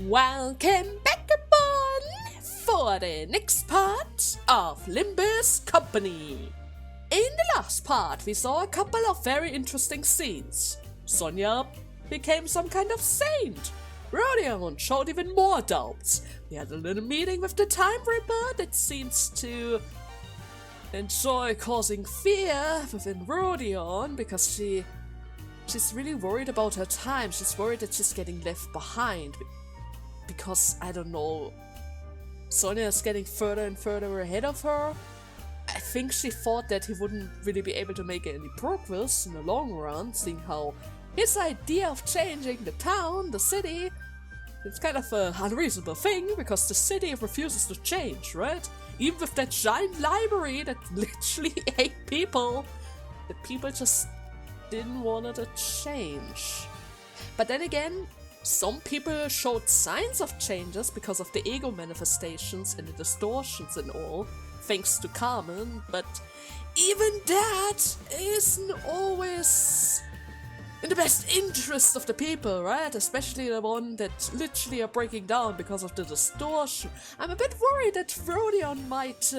Welcome back everyone for the next part of Limbus Company. In the last part we saw a couple of very interesting scenes. Sonia became some kind of saint. Rodion showed even more doubts. We had a little meeting with the Time Ripper that seems to enjoy causing fear within Rodion because she's really worried about her time. She's worried that she's getting left behind. Because, I don't know, Sonia is getting further and further ahead of her. I think she thought that he wouldn't really be able to make any progress in the long run, seeing how his idea of changing the town, the city, it's kind of an unreasonable thing, because the city refuses to change, right? Even with that giant library that literally 8 people, the people just didn't want it to change. But then again, some people showed signs of changes because of the ego manifestations and the distortions and all, thanks to Carmen, but even that isn't always in the best interest of the people, right? Especially the one that literally are breaking down because of the distortion. I'm a bit worried that Rodion might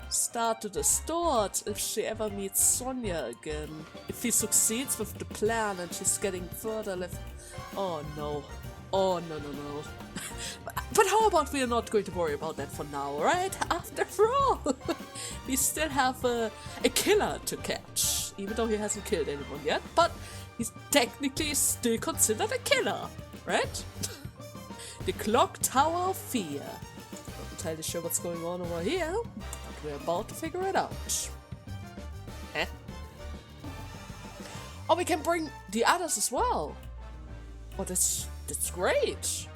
start to distort if she ever meets Sonia again. If he succeeds with the plan and she's getting further left. Oh no. Oh no. But how about we are not going to worry about that for now, right? After all, we still have a killer to catch. Even though he hasn't killed anyone yet, but he's technically still considered a killer, right? The Clock Tower of Fear. Not entirely sure what's going on over here, but we're about to figure it out. Oh, we can bring the others as well. Oh, that's great.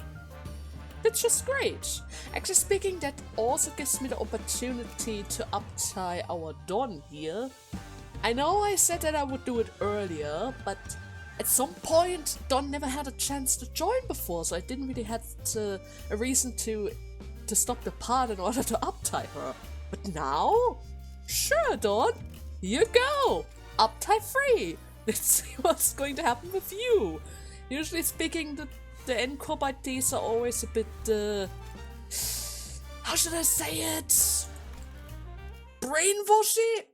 It's just great. Actually speaking, that also gives me the opportunity to uptie our Don here. I know I said that I would do it earlier, but at some point Don never had a chance to join before, so I didn't really have a reason to stop the part in order to uptie her. But now? Sure, Don. Here you go. Uptie free. Let's see what's going to happen with you. Usually speaking, the NCOP IDs are always a bit, how should I say it? Brainwashy?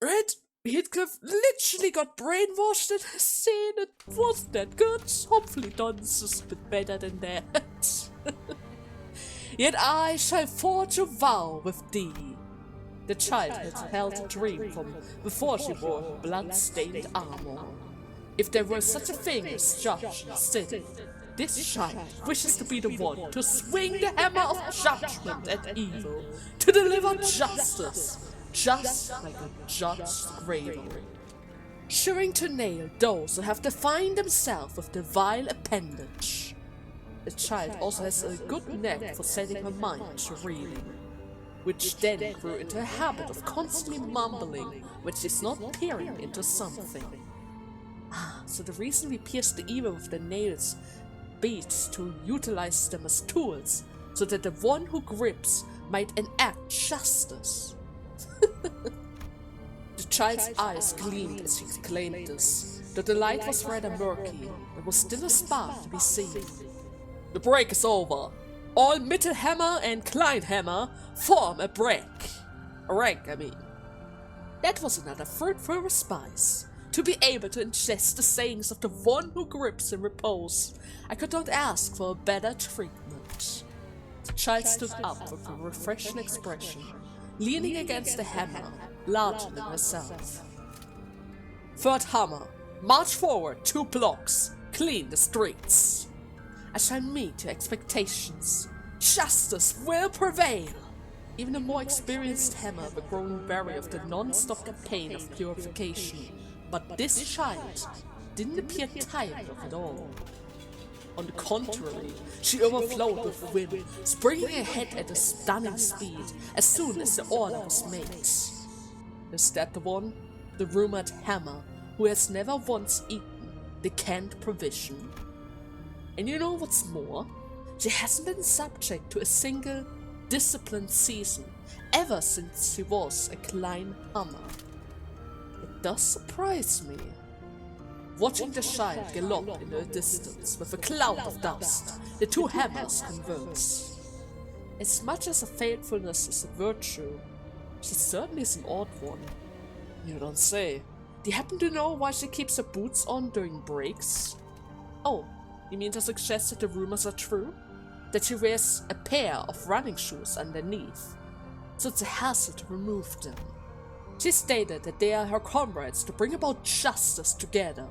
Right? Heathcliff literally got brainwashed in a scene. It wasn't that good. Hopefully Don's just a bit better than that. Yet I shall forge a vow with thee. The child had held a dream from before she wore blood-stained armor. If there were such a thing as judge in the city, this child wishes to be the one to swing the hammer of judgment at evil, to deliver justice, just like a just graver. Shuring to nail those who have defined themselves with the vile appendage. The child also has a good knack for setting her mind to reading, which then grew into a habit of constantly mumbling when she's not peering into something. So the reason we pierce the evil with the nails beats to utilize them as tools, so that the one who grips might enact justice. The child's eyes gleamed as he exclaimed this, though the light was rather murky, there was still a spark to be seen. The break is over. All Mittelhammer and Kleinhammer form a break. A rank, I mean. That was another fruitful respite. To be able to ingest the sayings of the one who grips in repose, I could not ask for a better treatment. The child stood up with a refreshing expression, leaning against the hammer, larger than herself. Third hammer, march forward 2 blocks, clean the streets. I shall meet your expectations. Justice will prevail. Even a more experienced hammer were growing weary of the non-stop campaign of purification. But this child didn't appear tired of it all. On the contrary, she overflowed with wind, springing ahead at a stunning speed as soon as the order was made. Is that the one? The rumored hammer, who has never once eaten the canned provision? And you know what's more? She hasn't been subject to a single disciplined season ever since she was a Klein Hammer. It does surprise me. Watching the child gallop in the distance with a cloud of dust, the two hammers converse. As much as her faithfulness is a virtue, she certainly is an odd one. You don't say. Do you happen to know why she keeps her boots on during breaks? Oh, you mean to suggest that the rumors are true? That she wears a pair of running shoes underneath, so it's a hassle to remove them. She stated that they are her comrades to bring about justice together.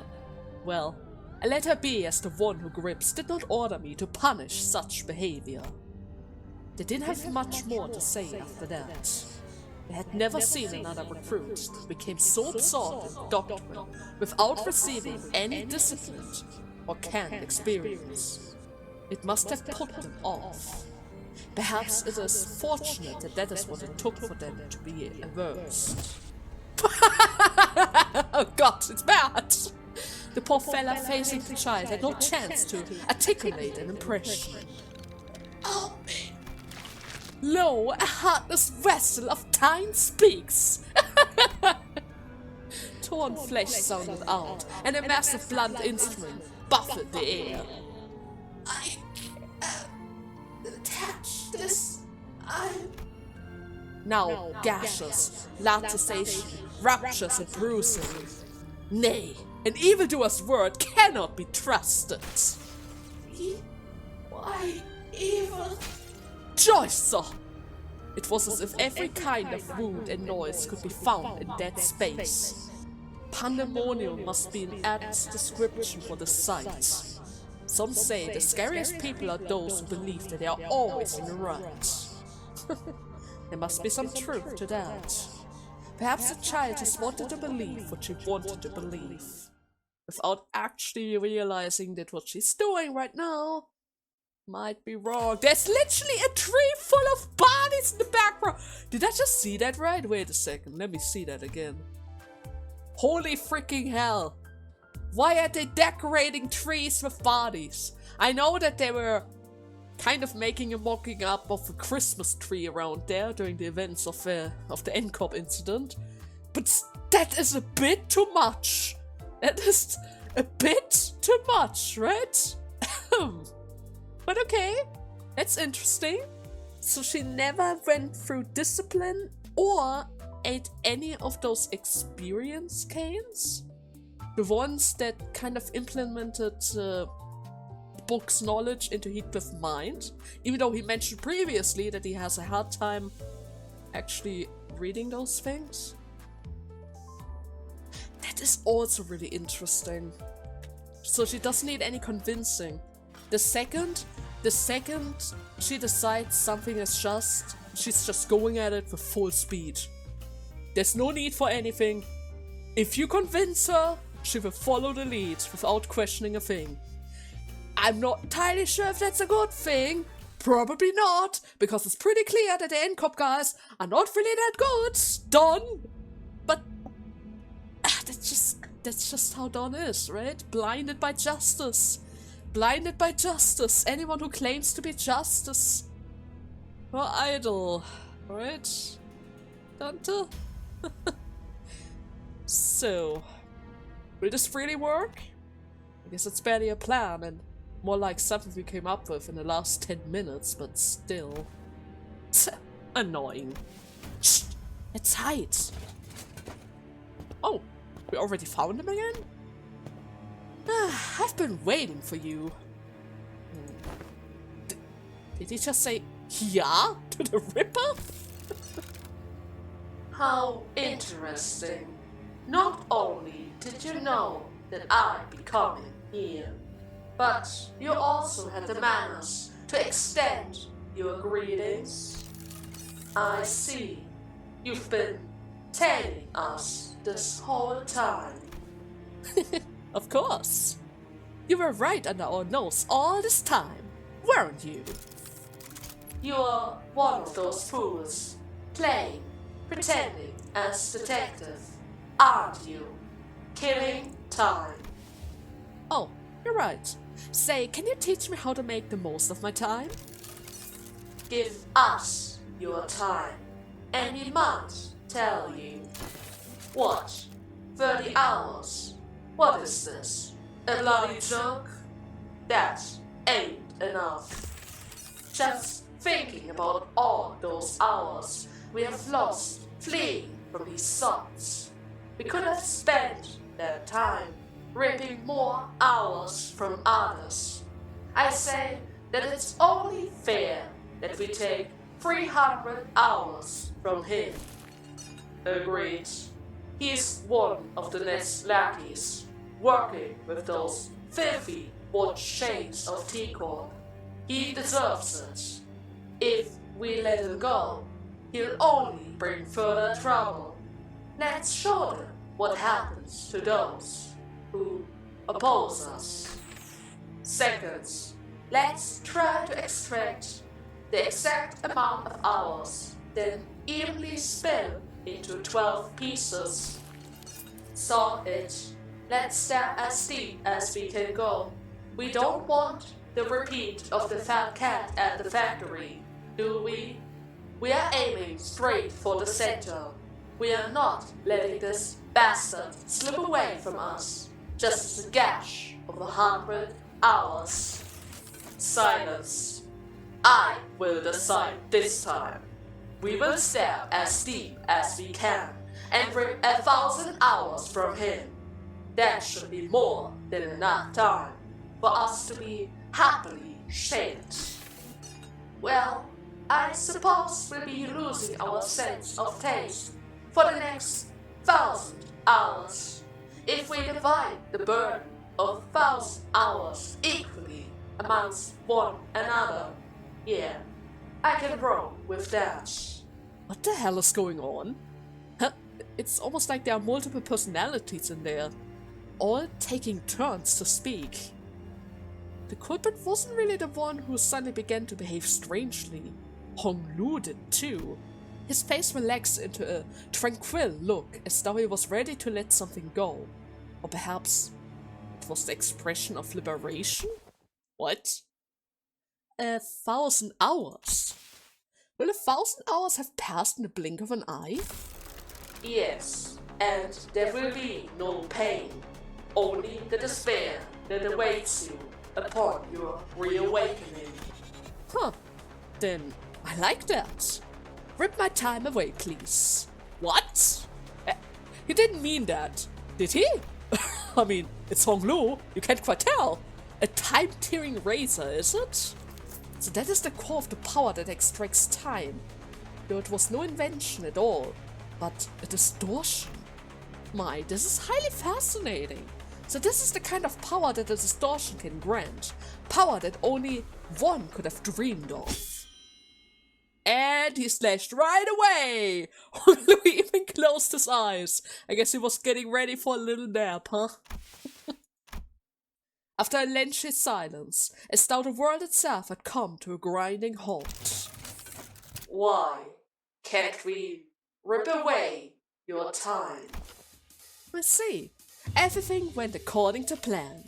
Well, I let her be, as the one who grips did not order me to punish such behavior. They didn't have much more to say after that. They had never seen another recruit who became so absorbed in doctrine without receiving any discipline or canned experience. It must have put them off. Perhaps it is fortunate that that is what it took for them to be averse. Oh god, it's bad! The poor fella facing the child had no chance to articulate an impression. Oh me! Lo, a heartless vessel of time speaks! Torn flesh sounded out, and a massive blunt instrument buffeted the air. I attach this. Now gashes, laceration, ruptures and bruising. Nay, an evildoer's word cannot be trusted. Why evil? Joycer! It was as if every kind of wound and noise could be found in that space. Pandemonium must be an apt description for the sight. Some say the scariest people are those who believe that they are always in the right. There must be some truth to that. Perhaps the child just wanted to believe what she wanted to believe, without actually realizing that what she's doing right now might be wrong. There's literally a tree full of bodies in the background! Did I just see that right? Wait a second, let me see that again. Holy freaking hell! Why are they decorating trees with bodies? I know that they were kind of making a mocking up of a Christmas tree around there during the events of the NCOP incident, but that is a bit too much. That is a bit too much, right? But okay, that's interesting. So she never went through discipline or ate any of those experience canes? The ones that kind of implemented book's knowledge into Heathcliff's mind, even though he mentioned previously that he has a hard time actually reading those things. That is also really interesting. So she doesn't need any convincing. The second she decides something is just, she's just going at it with full speed. There's no need for anything. If you convince her, she will follow the lead without questioning a thing. I'm not entirely sure if that's a good thing. Probably not, because it's pretty clear that the NCOP guys are not really that good. Don. But that's just how Don is, right? Blinded by justice. Blinded by justice. Anyone who claims to be justice or idle, right? Dante? So, will this really work? I guess it's barely a plan and more like something we came up with in the last 10 minutes, but still. Annoying. Shh! Let's hide! Oh, we already found him again? I've been waiting for you. Did he just say yeah to the Ripper? How interesting. Not only did you know that I'd be coming here, but you also had the manners to extend your greetings. I see. You've been telling us this whole time. Of course. You were right under our nose all this time, weren't you? You're one of those fools, playing, pretending as detective, aren't you? Killing time. Oh, you're right. Say, can you teach me how to make the most of my time? Give us your time, and we must tell you. What? 30 hours? What is this? A bloody joke? That ain't enough. Just thinking about all those hours we have lost fleeing from these thoughts. We could have spent that time ripping more hours from others. I say that it's only fair that we take 300 hours from him. Agreed. He's one of the next lackeys, working with those filthy watch chains of Tikor. He deserves it. If we let him go, he'll only bring further trouble. Let's show them what happens to those who oppose us. Second, let's try to extract the exact amount of hours, then evenly split into 12 pieces. Sort it. Let's step as deep as we can go. We don't want the repeat of the fat cat at the factory, do we? We are aiming straight for the center. We are not letting this bastard slip away from us, just as a gash of 100 hours. Silence. I will decide this time. We will step as deep as we can and rip 1,000 hours from him. That should be more than enough time for us to be happily shaded. Well, I suppose we'll be losing our sense of taste for the next 1,000 hours. If we divide the burden of 1,000 hours equally amongst one another, yeah, I can roll with that. What the hell is going on? Huh? It's almost like there are multiple personalities in there, all taking turns to speak. The culprit wasn't really the one who suddenly began to behave strangely. Hong Lu did too. His face relaxed into a tranquil look, as though he was ready to let something go. Or perhaps it was the expression of liberation? What? 1,000 hours? Will 1,000 hours have passed in the blink of an eye? Yes, and there will be no pain, only the despair that awaits you upon your reawakening. Huh, then I like that. Rip my time away, please. What? He didn't mean that, did he? I mean, it's Hong Lu, you can't quite tell. A time-tearing razor, is it? So that is the core of the power that extracts time. Though it was no invention at all, but a distortion. My, this is highly fascinating. So this is the kind of power that a distortion can grant. Power that only one could have dreamed of. And he slashed right away! Louis even closed his eyes. I guess he was getting ready for a little nap, huh? After a lengthy silence, as though the world itself had come to a grinding halt. Why can't we rip away your time? I see. Everything went according to plan.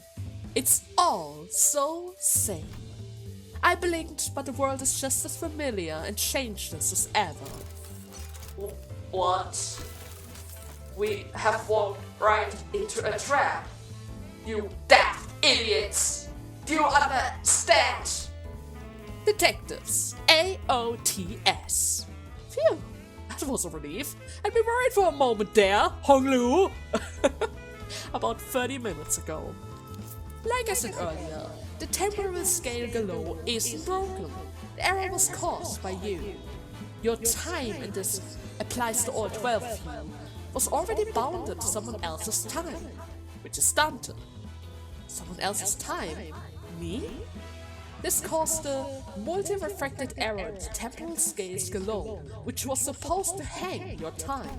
It's all so same. I blinked, but the world is just as familiar and changeless as ever. What? We have walked right into a trap. You daft idiots! Do you understand? Detectives. AOTS. Phew, that was a relief. I'd been worried for a moment there, Hong Lu. About 30 minutes ago. Like I said earlier, the temporal scale below isn't broken. The error was caused by you. Your time, and this applies to all 12 of you, was already bounded to someone else's time, which is Dante. Someone else's time? Me? This caused a multi-refracted error in the temporal scales below, which was supposed to hang your time.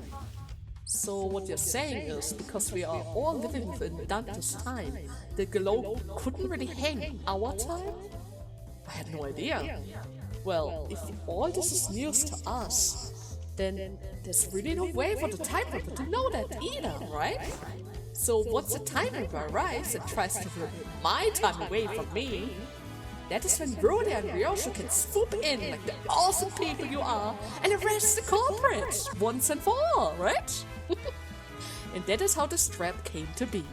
So what you're saying is, because we are all living within Dante's time, the glow couldn't really hang our time? I had no idea. Well, if all this is news to us, then there's really no way for the time ripper to know that either, right? So once the time ripper arrives and tries to rip my time away from me, that is when Brody and Ryosho can swoop in like the awesome people you are and arrest the culprit once and for all, right? And that is how this trap came to be.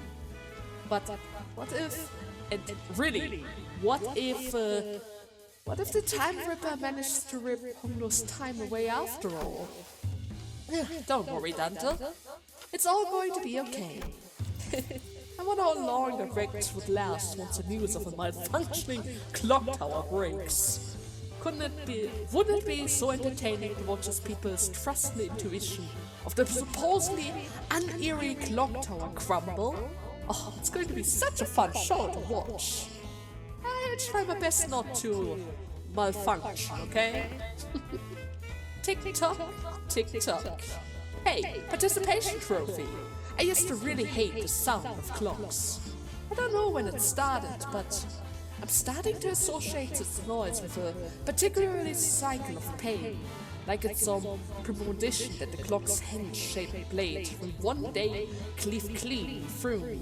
But what if, and really, what if the Time Ripper managed to rip Honglu's time away after all? Don't worry, Dante. It's all going to be okay. I wonder how long the wrecks would last once the news of a malfunctioning clock tower breaks. Wouldn't it be so entertaining to watch as people's trust in the intuition of the supposedly uneery clock tower crumble? Oh, it's going to be such a fun show to watch. I'll try my best not to malfunction, okay? Tick-tock, tick-tock. Hey, participation trophy. I used to really hate the sound of clocks. I don't know when it started, but I'm starting to associate its noise with a particularly cycle of pain, like it's some premonition that the clock's hinge-shaped blade will one day cleave clean through me.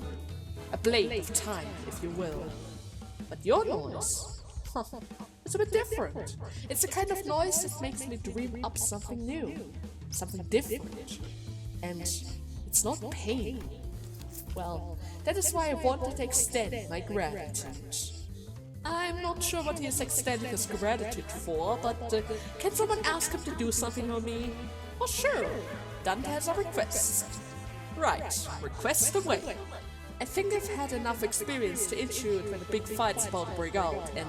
A blade of time, if you will. But your noise? It's a bit different. It's the kind of noise that makes me dream up something new, something different. And it's not pain. Well, that is why I wanted to extend my gratitude. I'm not sure what he is extending his gratitude for, but can someone ask him to do something for me? Oh sure, Dante has a request. Right, request away. I think I've had enough experience to issue it when a big fight's about to break out, and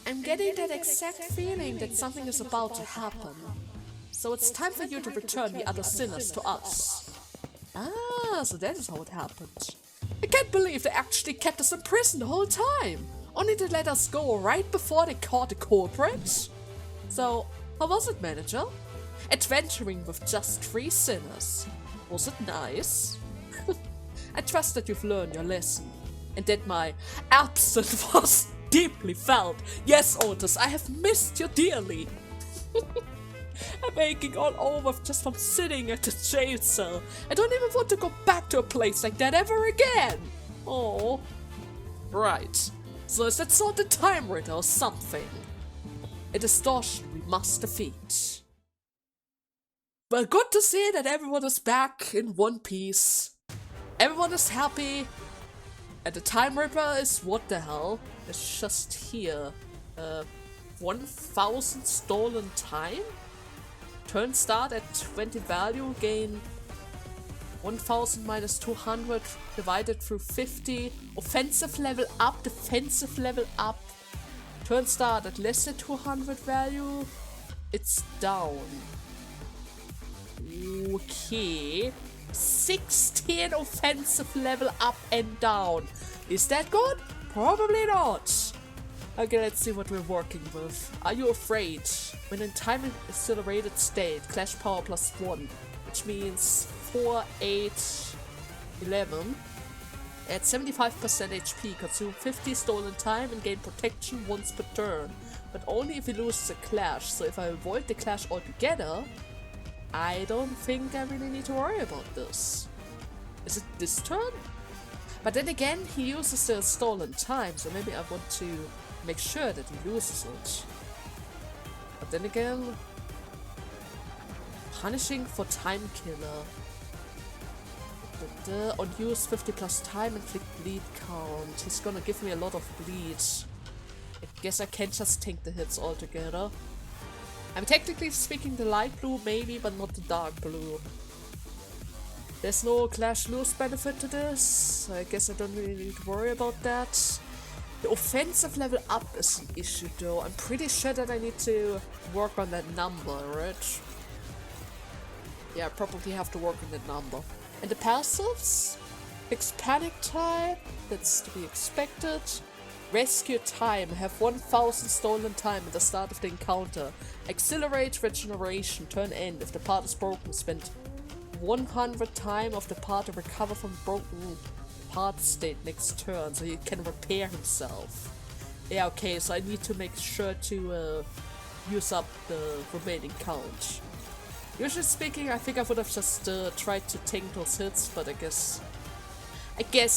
I'm getting that exact feeling that something is about to happen. So it's time for you to return the other sinners to us. Ah, so that is how it happened. I can't believe they actually kept us in prison the whole time, only to let us go right before they caught the culprit. So, how was it, manager? Adventuring with just 3 sinners. Was it nice? I trust that you've learned your lesson, and that my absence was deeply felt. Yes, Otis, I have missed you dearly. I'm aching all over just from sitting at the jail cell. I don't even want to go back to a place like that ever again. Oh. Right. So is that sort of time riddle or something? A distortion we must defeat. Well, good to see that everyone is back in one piece. Everyone is happy. And the Time Ripper is what the hell? It's just here. 1000 stolen time? Turn start at 20 value, gain 1000 minus 200 divided through 50. Offensive level up, defensive level up. Turn start at less than 200 value. It's down. Okay. 16 offensive level up and down. Is that good? Probably not. Okay, let's see what we're working with. Are you afraid? When in time accelerated state, clash power +1, which means 4, 8, 11. At 75% HP, consume 50 stolen time and gain protection once per turn. But only if he loses a clash, so if I avoid the clash altogether, I don't think I really need to worry about this. Is it this turn? But then again, he uses the stolen time, so maybe I want to make sure that he loses it. But then again, punishing for Timekiller. On use 50 plus time, inflict bleed count. He's gonna give me a lot of bleed. I guess I can't just tank the hits altogether. I'm technically speaking the light blue maybe, but not the dark blue. There's no clash lose benefit to this. I guess I don't really need to worry about that. The offensive level up is an issue though. I'm pretty sure that I need to work on that number, right? Yeah, I probably have to work on that number. And the passives? Fixed panic time, that's to be expected. Rescue time, have 1000 stolen time at the start of the encounter. Accelerate regeneration, turn end. If the part is broken, spend 100 time of the part to recover from broken part state next turn, so he can repair himself. Yeah, okay, so I need to make sure to use up the remaining count. Usually speaking, I think I would have just tried to tank those hits, but I guess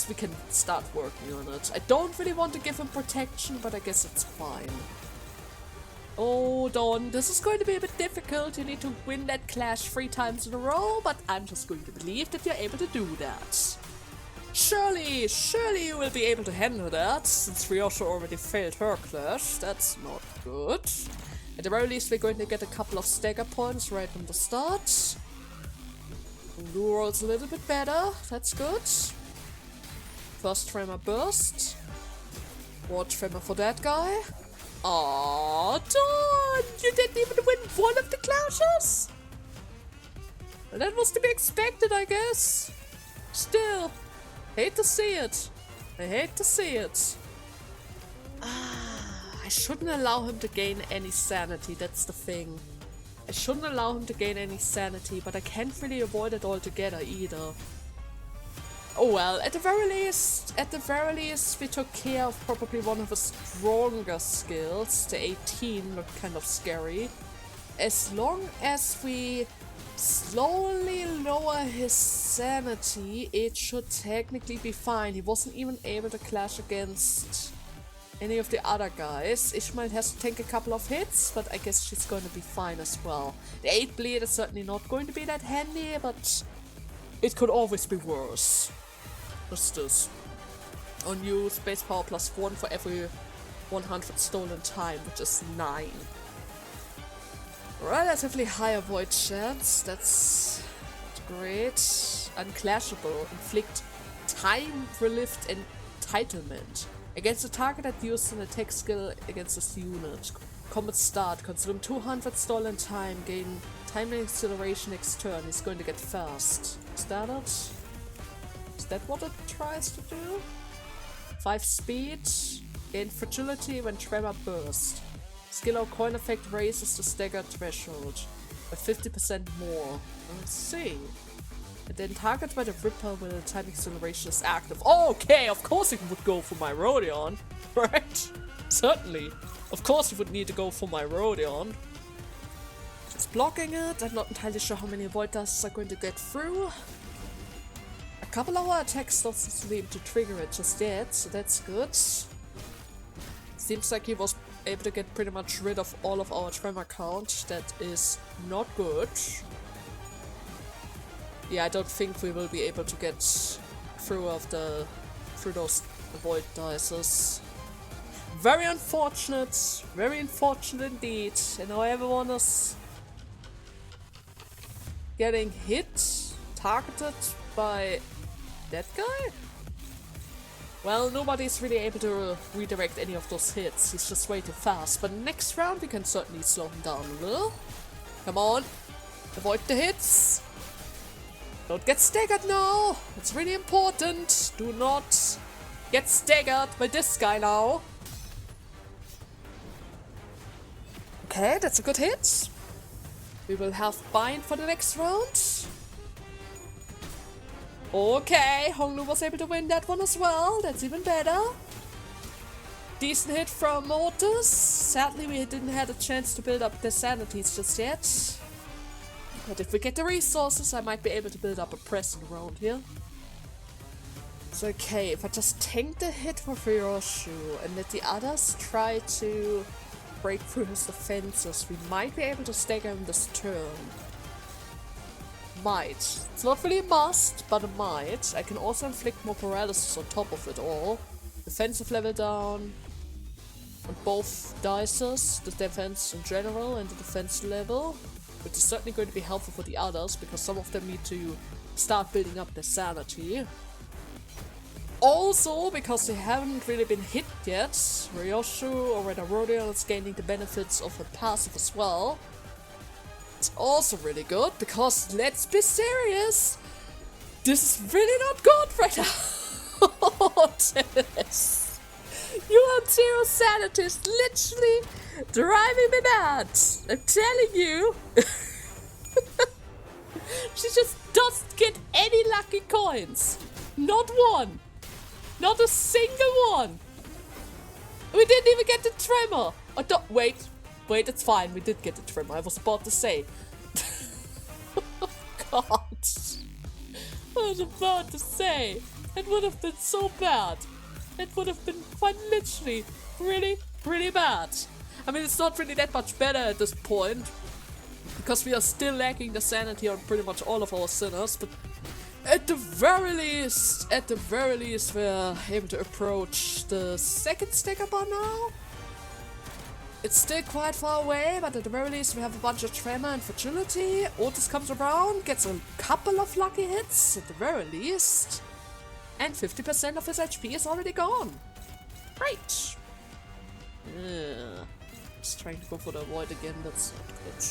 we can start working on it. I don't really want to give him protection, but I guess it's fine. Oh, Dawn, this is going to be a bit difficult. You need to win that clash 3 times in a row, but I'm just going to believe that you're able to do that. Surely you will be able to handle that, since Ryosho already failed her clash. That's not good. At the very least, we're going to get a couple of stagger points right from the start. Blue rolls a little bit better. That's good. First Tremor burst. More Tremor for that guy. Aww, Dawn! You didn't even win one of the clashes? Well, that was to be expected, I guess. Still, hate to see it. I hate to see it. I shouldn't allow him to gain any sanity, that's the thing. I shouldn't allow him to gain any sanity, but I can't really avoid it altogether either. Oh well, at the very least, we took care of probably one of his stronger skills. The 18 looked kind of scary. As long as we slowly lower his sanity, it should technically be fine. He wasn't even able to clash against any of the other guys. Ishmael has to take a couple of hits, but I guess she's going to be fine as well. The 8 bleed is certainly not going to be that handy, but it could always be worse. What's this? On you, space power +1 for every 100 stolen time, which is 9. Relatively high avoid chance, that's great. Unclashable, inflict time relieved entitlement. Against a target that used an attack skill against this unit. Combat start, consume 200 stolen time, gain time acceleration next turn. He's going to get fast. Is that it? Is that what it tries to do? 5 speed, gain fragility when Tremor burst. Skill or coin effect raises the stagger threshold by 50% more. Let's see. And then target by the Ripper when the time acceleration is active. Okay, of course it would go for my Rodion, right? Certainly. Of course you would need to go for my Rodion. Just blocking it. I'm not entirely sure how many avoid dice are going to get through. A couple of our attacks doesn't seem to trigger it just yet, so that's good. Seems like he was able to get pretty much rid of all of our tremor count. That is not good. Yeah, I don't think we will be able to get through those avoid dices. Very unfortunate indeed. And now everyone is getting hit, targeted by that guy? Well, nobody's really able to redirect any of those hits. He's just way too fast. But next round we can certainly slow him down a little. Come on, avoid the hits. Don't get staggered now! It's really important! Do not get staggered by this guy now! Okay, that's a good hit. We will have bind for the next round. Okay, Honglu was able to win that one as well. That's even better. Decent hit from Mortis. Sadly, we didn't have a chance to build up their sanities just yet. But if we get the resources, I might be able to build up a presence around here. It's okay, if I just tank the hit for Ryoshu and let the others try to break through his defenses, we might be able to stagger him this turn. Might. It's not really a must, but a might. I can also inflict more paralysis on top of it all. Defensive level down on both dices, the defense in general and the defense level. Which is certainly going to be helpful for the others, because some of them need to start building up their sanity. Also, because they haven't really been hit yet, Ryoshu or Rodion is gaining the benefits of a passive as well. It's also really good, because let's be serious, this is really not good right now. Dennis, you have 0 sanity, is literally driving me mad. I'm telling you. She just doesn't get any lucky coins. Not one. Not a single one. We didn't even get the tremor. Oh, don't, wait, it's fine. We did get the tremor. I was about to say. Oh, God. I was about to say. It would have been so bad. It would have been quite literally really, really bad. I mean, it's not really that much better at this point, because we are still lacking the sanity on pretty much all of our sinners, but At the very least, we're able to approach the second stacker bar now. It's still quite far away, but at the very least we have a bunch of tremor and fragility. Otis comes around, gets a couple of lucky hits at the very least. And 50% of his HP is already gone. Great. Just trying to go for the avoid again, that's not good.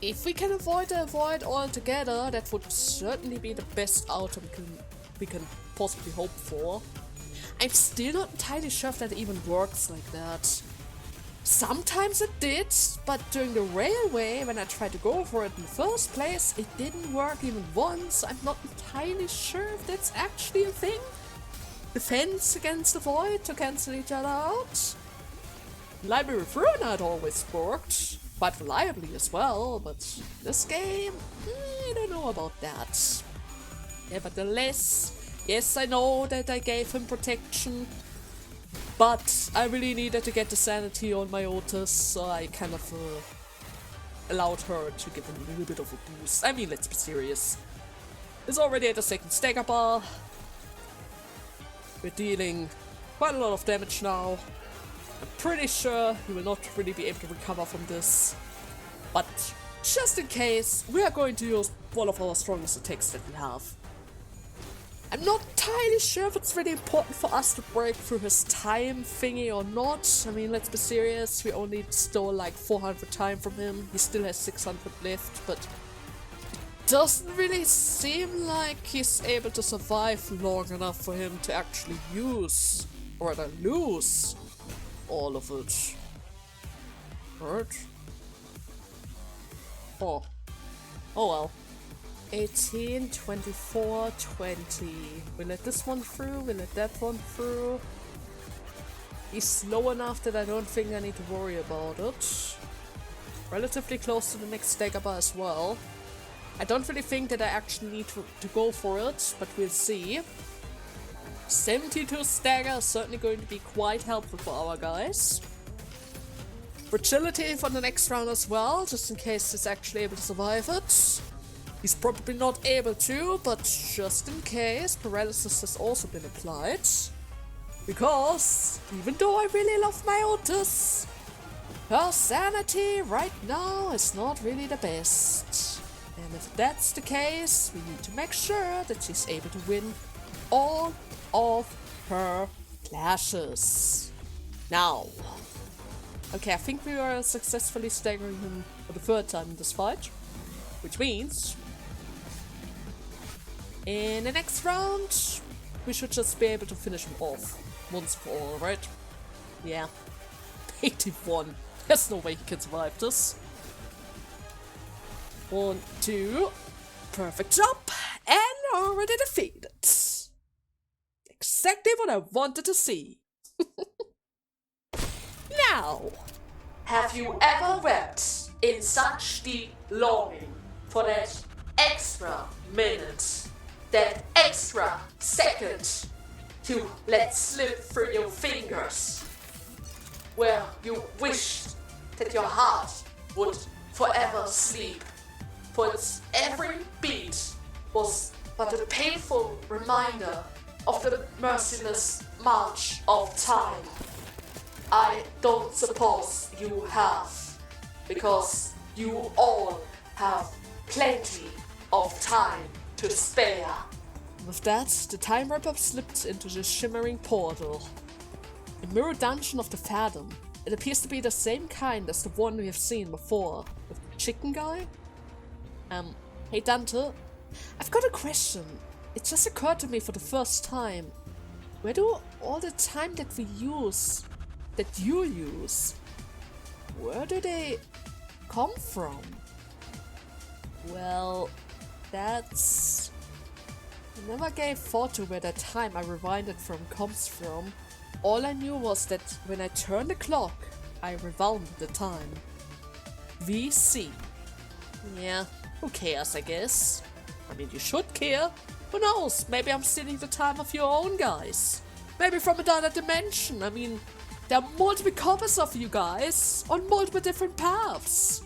If we can avoid the avoid altogether, that would certainly be the best outcome we can possibly hope for. I'm still not entirely sure if that even works like that. Sometimes it did, but during the railway, when I tried to go for it in the first place, it didn't work even once. I'm not entirely sure if that's actually a thing. Defense against the void to cancel each other out. Library of Ruin had always worked, quite reliably as well, but this game, I don't know about that. Nevertheless, yes, I know that I gave him protection, but I really needed to get the sanity on my Otis, so I kind of allowed her to give him a little bit of a boost. I mean, let's be serious. He's already at the second stagger bar. We're dealing quite a lot of damage now. I'm pretty sure he will not really be able to recover from this. But just in case, we are going to use one of our strongest attacks that we have. I'm not entirely sure if it's really important for us to break through his time thingy or not. I mean, let's be serious, we only stole like 400 time from him. He still has 600 left, but it doesn't really seem like he's able to survive long enough for him to actually use, or rather lose, all of it. Right? Oh well. 18, 24, 20. We let this one through, we let that one through. He's slow enough that I don't think I need to worry about it. Relatively close to the next stagger bar as well. I don't really think that I actually need to go for it, but we'll see. 72 stagger is certainly going to be quite helpful for our guys. Fragility for the next round as well, just in case he's actually able to survive it. He's probably not able to, but just in case, paralysis has also been applied. Because, even though I really love my Otis, her sanity right now is not really the best. And if that's the case, we need to make sure that she's able to win all of her clashes. Now. Okay, I think we are successfully staggering him for the third time in this fight. Which means in the next round, we should just be able to finish him off once for all, right? Yeah. 81. There's no way he can survive this. 1, 2. Perfect job. And already defeated. Exactly what I wanted to see. Now, have you ever wept in such deep longing for that extra minute, that extra second to let slip through your fingers, where you wished that your heart would forever sleep, for its every beat was but a painful reminder of the merciless march of time? I don't suppose you have, because you all have plenty of time to spare. With that, the time wrap-up slipped into the shimmering portal. A mirror dungeon of the Fathom. It appears to be the same kind as the one we have seen before, with the chicken guy. Hey Dante, I've got a question. It just occurred to me for the first time. Where do all the time that you use, where do they come from? Well, that's... I never gave thought to where that time I rewinded from comes from. All I knew was that when I turned the clock, I rewound the time. VC. Yeah, who cares, I guess. I mean, you should care. Who knows, maybe I'm stealing the time of your own guys. Maybe from another dimension. I mean, there are multiple copies of you guys on multiple different paths.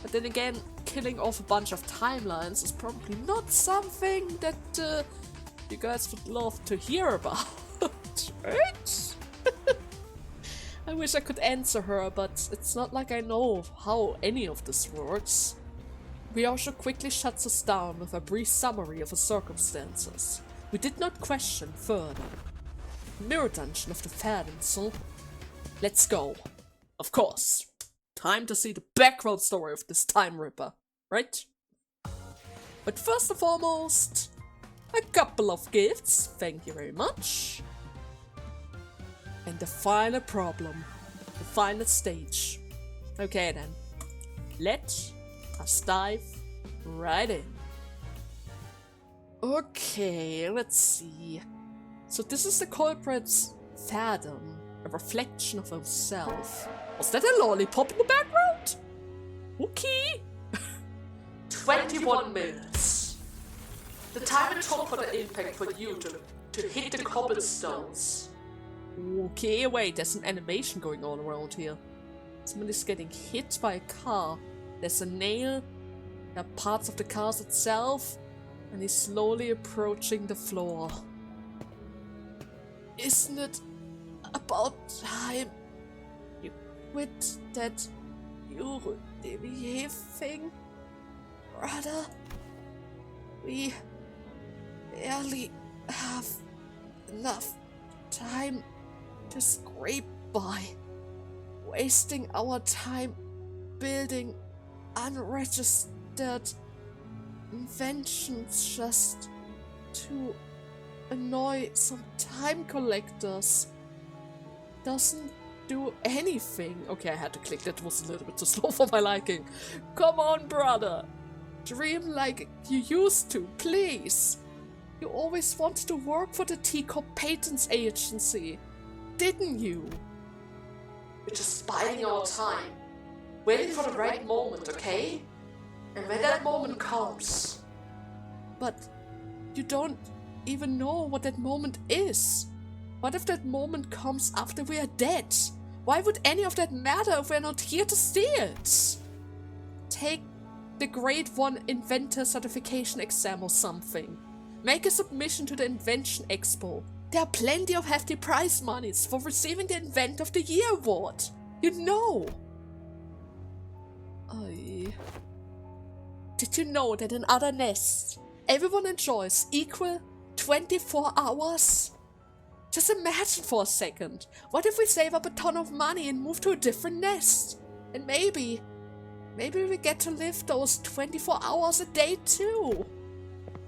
But then again, killing off a bunch of timelines is probably not something that you guys would love to hear about, right? I wish I could answer her, but it's not like I know how any of this works. Ryosho quickly shuts us down with a brief summary of the circumstances. We did not question further. Mirror dungeon of the Ferdinson. Let's go. Of course. Time to see the background story of this Time Ripper, right? But first and foremost, a couple of gifts, thank you very much. And the final problem, the final stage. Okay then, let us dive right in. Okay, let's see. So this is the culprit's Fathom, a reflection of himself. Was that a lollipop in the background? Okay. 21 minutes. The time it took for the impact for you to hit the cobblestones. Okay, wait, there's an animation going on around here. Someone is getting hit by a car. There's a nail, there are parts of the car itself, and he's slowly approaching the floor. Isn't it about time you quit that you behave thing, brother? We barely have enough time to scrape by, wasting our time building unregistered inventions just to annoy some time collectors. Doesn't do anything. Okay, I had to click, that was a little bit too slow for my liking. Come on, brother. Dream like you used to, please. You always wanted to work for the Teacup Patents Agency, didn't you? We're just biding our time, waiting for the right moment, okay? And when that moment comes... But you don't even know what that moment is. What if that moment comes after we are dead? Why would any of that matter if we're not here to see it? Take the Grade 1 Inventor Certification exam or something. Make a submission to the Invention Expo. There are plenty of hefty prize monies for receiving the Invent of the Year award. You know. Did you know that in other nests, everyone enjoys equal 24 hours? Just imagine for a second. What if we save up a ton of money and move to a different nest? And maybe we get to live those 24 hours a day too.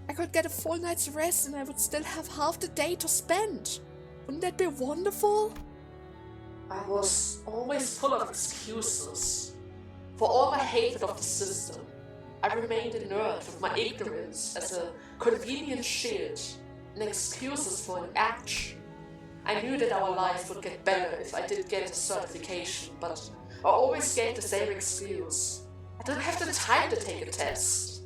I could get a full night's rest and I would still have half the day to spend. Wouldn't that be wonderful? I was always full of excuses. For all my hatred of the system, I remained inert with my ignorance as a convenient shield and excuses for inaction. I knew that our life would get better if I did get a certification, but I always gave the same excuse. I didn't have the time to take a test.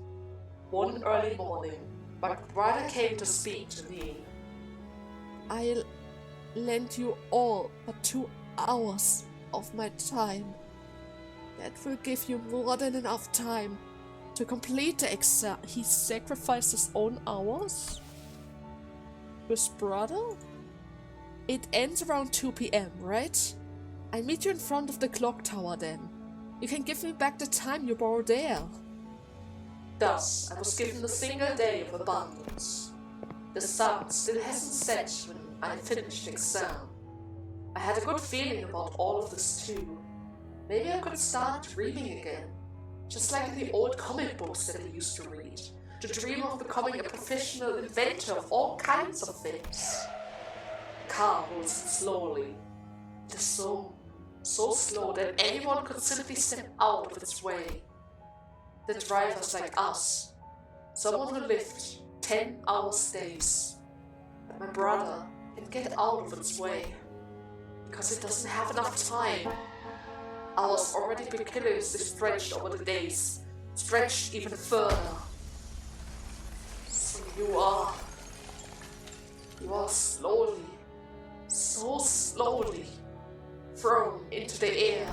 One early morning, my brother came to speak to me. I'll lend you all but 2 hours of my time. That will give you more than enough time to complete the exam. He sacrificed his own hours? His brother? It ends around 2 PM, right? I'll meet you in front of the clock tower then. You can give me back the time you borrowed there. Thus, I was given a single day of abundance. The sun still hasn't set when I finished the exam. I had a good feeling about all of this too. Maybe I could start dreaming again. Just like in the old comic books that I used to read. To dream of becoming a professional inventor of all kinds of things. The car rolls in slowly. It is so slow that anyone could simply step out of its way. The drivers like us. Someone who lived 10-hour days. But my brother can get out of its way. Because it doesn't have enough time. Hours already ridiculously stretched over the days. Stretched even further. So you are slowly, so slowly thrown into the air.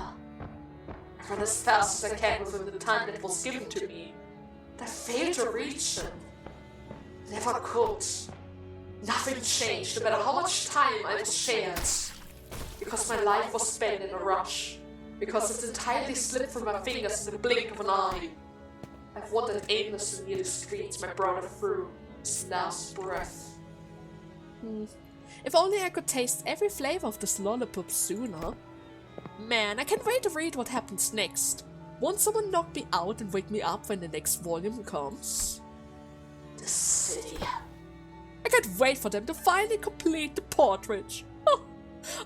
run as fast as I can within the time that was given to me. I failed to reach them. Never could. Nothing changed, no matter how much time I was shared. Because my life was spent in a rush. Because it entirely slipped from my fingers in the blink of an eye. I've wandered aimlessly near the streets my brother threw his last breath. If only I could taste every flavor of this lollipop sooner. Man, I can't wait to read what happens next. Won't someone knock me out and wake me up when the next volume comes? The city. I can't wait for them to finally complete the portrait. Oh,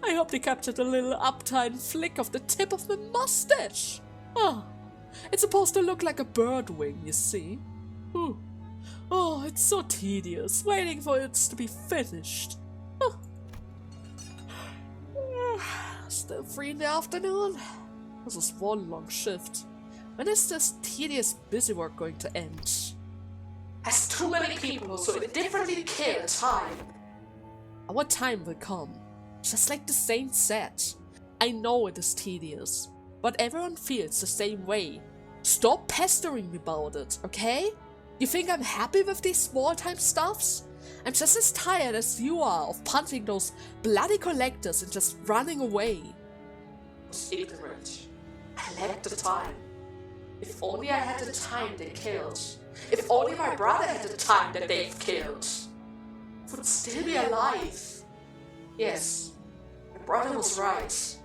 I hope they captured a little uptime flick of the tip of my mustache. Oh, it's supposed to look like a bird wing, you see. Ooh. Oh, it's so tedious, waiting for it to be finished. Oh. Still free in the afternoon? This is one long shift. When is this tedious busy work going to end? As too many people who so indifferently kill time. Our time will come, just like the saint said. I know it is tedious, but everyone feels the same way. Stop pestering me about it, okay? You think I'm happy with these small-time stuffs? I'm just as tired as you are of punching those bloody collectors and just running away. I was ignorant. I lacked the time. If only I had the time they killed. If only my brother had the time that they've killed. I would still be alive. Yes, my brother was right.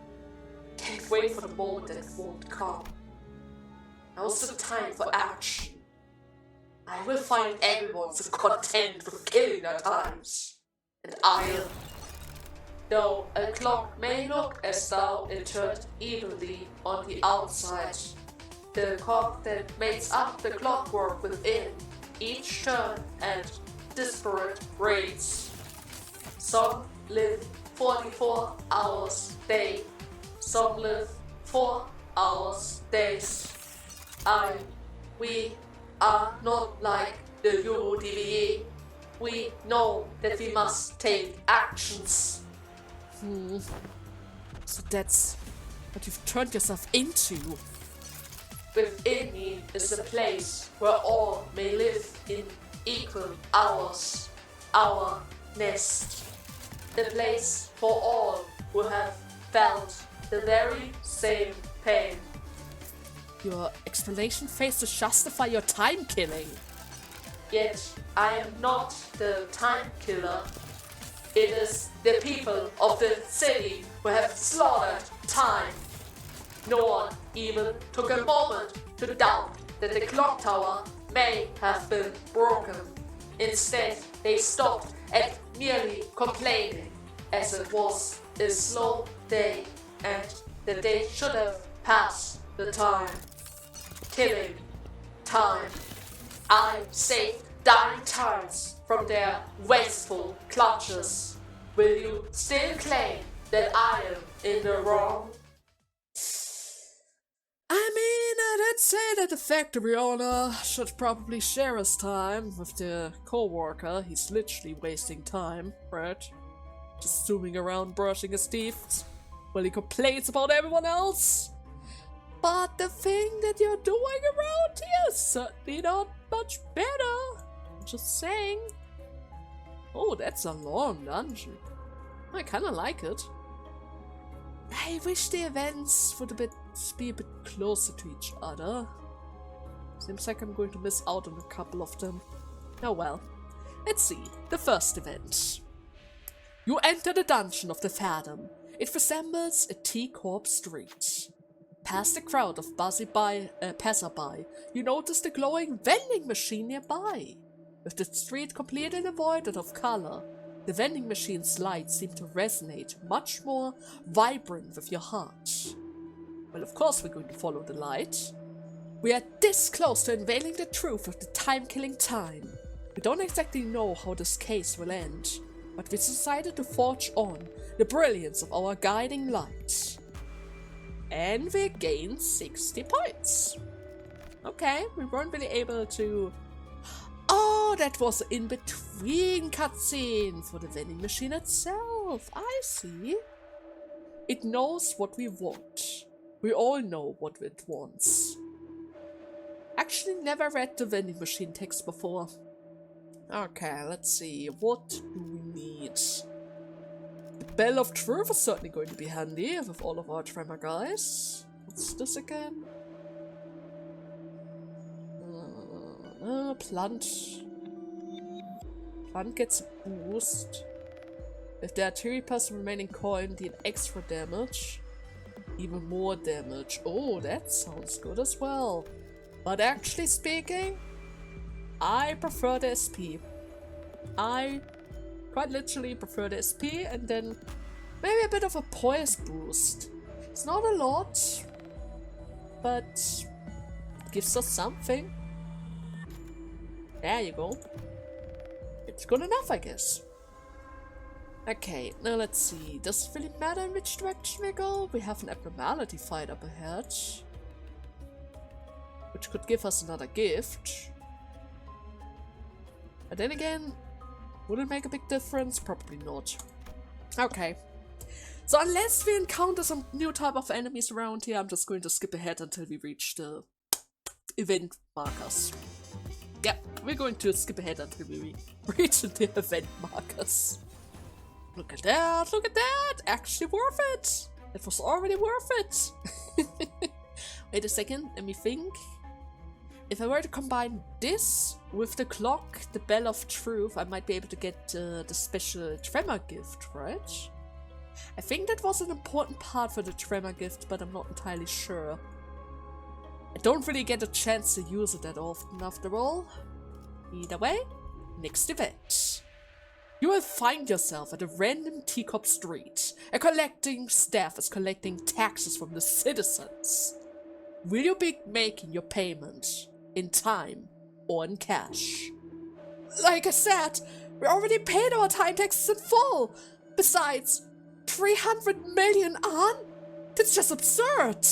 Can't wait for the moment that won't come. Now's the time for action. I will find everyone so content with killing their times. And I'll... Though a clock may look as though it turned evenly on the outside, the clock that makes up the clockwork within each turn at disparate rates. Some live 44 hours day, some live 4 hours days. We are not like the UDVE. We know that we must take actions. So that's what you've turned yourself into. Within me is a place where all may live in equal hours. Our nest. The place for all who have felt the very same pain. Your explanation fails to justify your time killing. Yet I am not the time killer. It is the people of the city who have slaughtered time. No one even took a moment to doubt that the clock tower may have been broken. Instead, they stopped at merely complaining, as it was a slow day and that they should have passed the time. Killing time. I saved dying times from their wasteful clutches. Will you still claim that I am in the wrong? I mean, I'd say that the factory owner should probably share his time with the co-worker. He's literally wasting time, right? Just zooming around brushing his teeth while he complains about everyone else. But the thing that you're doing around here is certainly not much better. I'm just saying. Oh, that's a long dungeon. I kinda like it. I wish the events would be a bit closer to each other. Seems like I'm going to miss out on a couple of them. Oh well. Let's see. The first event. You enter the dungeon of the Fathom. It resembles a T-Corp street. Past a crowd of passerby, you notice the glowing vending machine nearby. With the street completely devoid of color, the vending machine's lights seem to resonate much more vibrant with your heart. Well, of course we're going to follow the light. We are this close to unveiling the truth of the time-killing time. We don't exactly know how this case will end, but we decided to forge on the brilliance of our guiding light. And we gained 60 points. Okay, we weren't really able to... Oh, that was an in-between cutscene for the vending machine itself. I see. It knows what we want. We all know what it wants. Actually, never read the vending machine text before. Okay, let's see. What do we need? The Bell of Truth is certainly going to be handy with all of our tremor guys. What's this again? Plant. Plant gets a boost. If the artillery pass the remaining coin, deal extra damage. Even more damage. Oh, that sounds good as well. But actually speaking, I prefer the SP. I quite literally prefer the SP and then maybe a bit of a poise boost. It's not a lot, but gives us something. There you go. It's good enough, I guess. Okay, now let's see. Does it really matter in which direction we go? We have an abnormality fight up ahead, which could give us another gift. But then again, would it make a big difference? Probably not. Okay. So unless we encounter some new type of enemies around here, I'm just going to skip ahead until we reach the event markers. Yep, we're going to skip ahead until we reach the event markers. Look at that, look at that! Actually worth it! It was already worth it! Wait a second, let me think. If I were to combine this with the clock, the Bell of Truth, I might be able to get the special tremor gift, right? I think that was an important part for the tremor gift, but I'm not entirely sure. I don't really get a chance to use it that often after all. Either way, next event. You will find yourself at a random teacup street. A collecting staff is collecting taxes from the citizens. Will you be making your payment in time or in cash? Like I said, we already paid our time taxes in full. Besides, 300 million on? That's just absurd.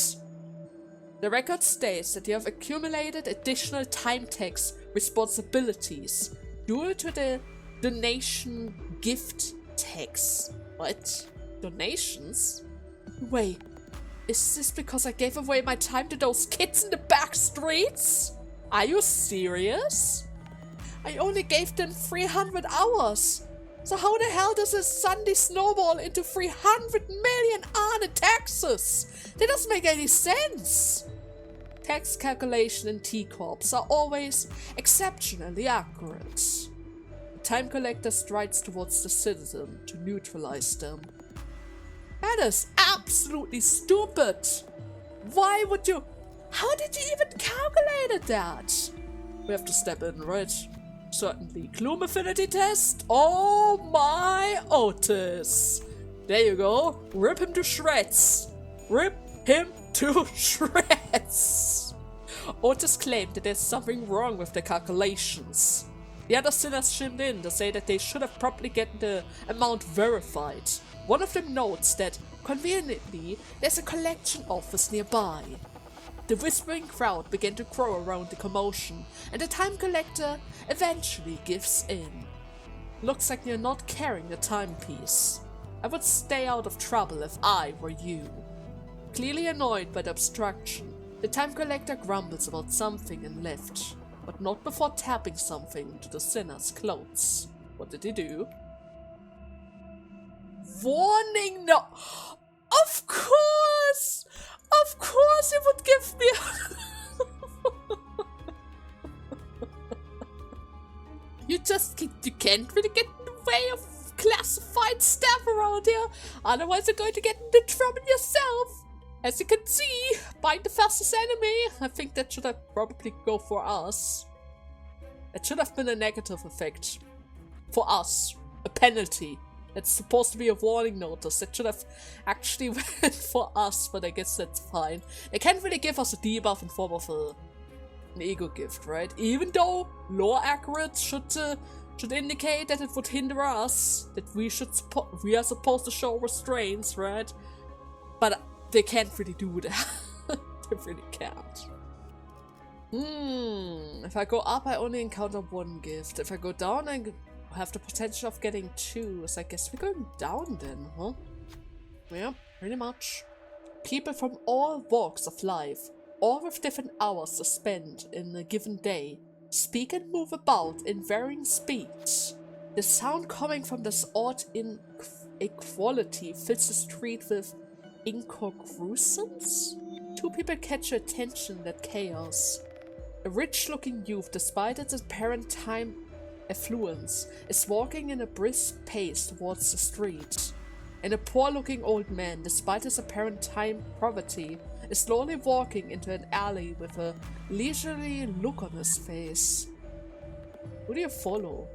The record states that you have accumulated additional time tax responsibilities due to the donation gift tax. What? Donations? Wait, is this because I gave away my time to those kids in the back streets? Are you serious? I only gave them 300 hours. So how the hell does a Sunday snowball into 300 million on in taxes? That doesn't make any sense. Tax calculation in T-Corps are always exceptionally accurate. The time collector strides towards the citizen to neutralize them. That is absolutely stupid. Why would you... How did you even calculate that? We have to step in, right? Certainly. Gloom affinity test? Oh my Otis. There you go. Rip him to shreds. Rip him to shreds. Otis claimed that there's something wrong with the calculations. The other sinners chimed in to say that they should have properly get the amount verified. One of them notes that, conveniently, there's a collection office nearby. The whispering crowd began to grow around the commotion, and the time collector eventually gives in. Looks like you're not carrying a timepiece. I would stay out of trouble if I were you. Clearly annoyed by the obstruction, the time collector grumbles about something and left, but not before tapping something to the sinner's clothes. What did he do? Warning, no! Of course! Of course he would give me You can't really get in the way of classified stuff around here, otherwise you're going to get into trouble yourself. As you can see, bind the fastest enemy. I think that should have probably go for us. It should have been a negative effect. For us. A penalty. It's supposed to be a warning notice. That should have actually went for us, but I guess that's fine. They can't really give us a debuff in form of an ego gift, right? Even though lore accurate should indicate that it would hinder us, that we are supposed to show restraints, right? But they can't really do that. They really can't. If I go up, I only encounter one gift. If I go down, I have the potential of getting two. So I guess we're going down then, huh? Yeah, pretty much. People from all walks of life, all with different hours to spend in a given day, speak and move about in varying speeds. The sound coming from this odd inequality fills the street with incongruence. Two people catch your attention, that chaos. A rich-looking youth, despite its apparent time affluence, is walking in a brisk pace towards the street. And a poor-looking old man, despite his apparent time poverty, is slowly walking into an alley with a leisurely look on his face. Who do you follow?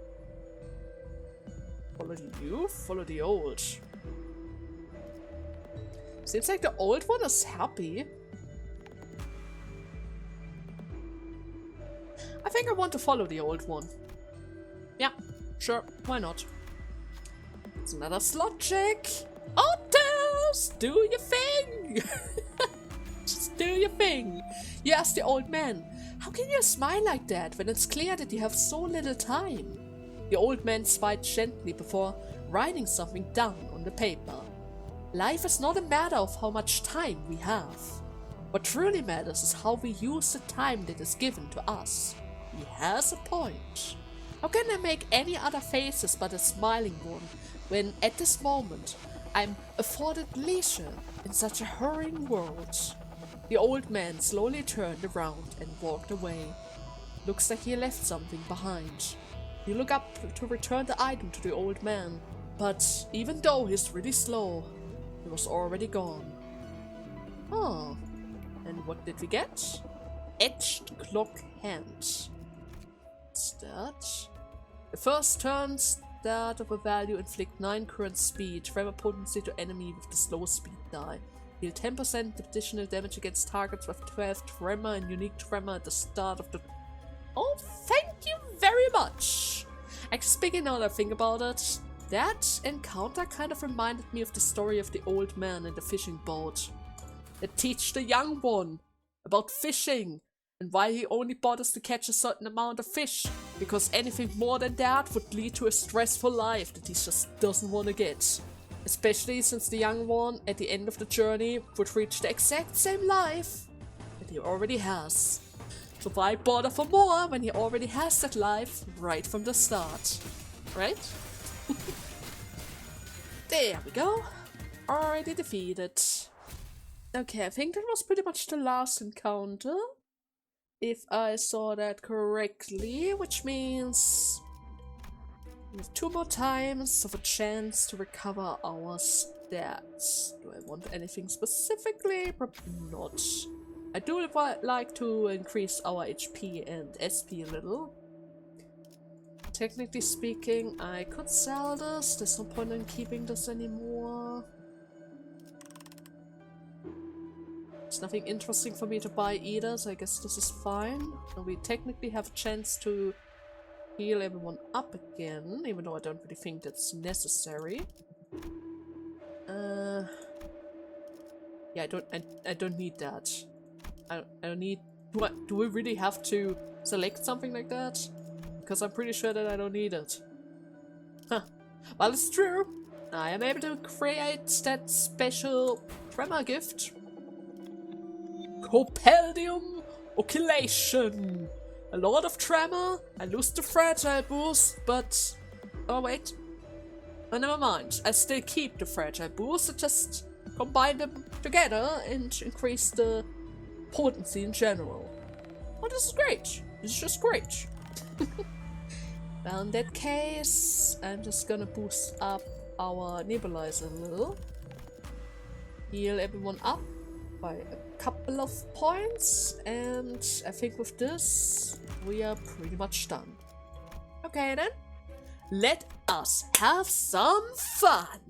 Follow the youth? Follow the old? Seems like the old one is happy. I think I want to follow the old one. Yeah, sure, why not? It's another slot check. Otters, do your thing! Just do your thing. You ask the old man, how can you smile like that when it's clear that you have so little time? The old man smiled gently before writing something down on the paper. Life is not a matter of how much time we have. What truly matters is how we use the time that is given to us. He has a point. How can I make any other faces but a smiling one when at this moment I'm afforded leisure in such a hurrying world? The old man slowly turned around and walked away. Looks like he left something behind. You look up to return the item to the old man, but even though he's really slow, he was already gone. Oh, and what did we get? Etched clock hand. What's that? The first turn start of a value inflict 9 current speed, tremor potency to enemy with the slow speed die. Deal 10% additional damage against targets with 12 tremor and unique tremor at the start of the... Oh, thank you very much! Actually, speaking now that I think about it, that encounter kind of reminded me of the story of the old man and the fishing boat. It teach the young one about fishing and why he only bothers to catch a certain amount of fish, because anything more than that would lead to a stressful life that he just doesn't want to get. Especially since the young one at the end of the journey would reach the exact same life that he already has. So why bother for more when he already has that life right from the start, right? There we go. Already defeated. Okay, I think that was pretty much the last encounter, if I saw that correctly, which means we have 2 more times of a chance to recover our stats. Do I want anything specifically? Probably not. I do like to increase our HP and SP a little. Technically speaking, I could sell this. There's no point in keeping this anymore. There's nothing interesting for me to buy either, so I guess this is fine. And we technically have a chance to heal everyone up again, even though I don't really think that's necessary. Yeah, I don't need that. I don't need... Do we really have to select something like that? Because I'm pretty sure that I don't need it. Huh. Well, it's true. I am able to create that special tremor gift. Copeldium Occultation. A lot of tremor. I lose the fragile boost, but... Oh, wait. Oh, never mind. I still keep the fragile boost. I just combine them together and increase the potency in general. Oh, this is great. This is just great. Well, in that case, I'm just gonna boost up our nebulizer a little. Heal everyone up by a couple of points, and I think with this, we are pretty much done. Okay then, let us have some fun!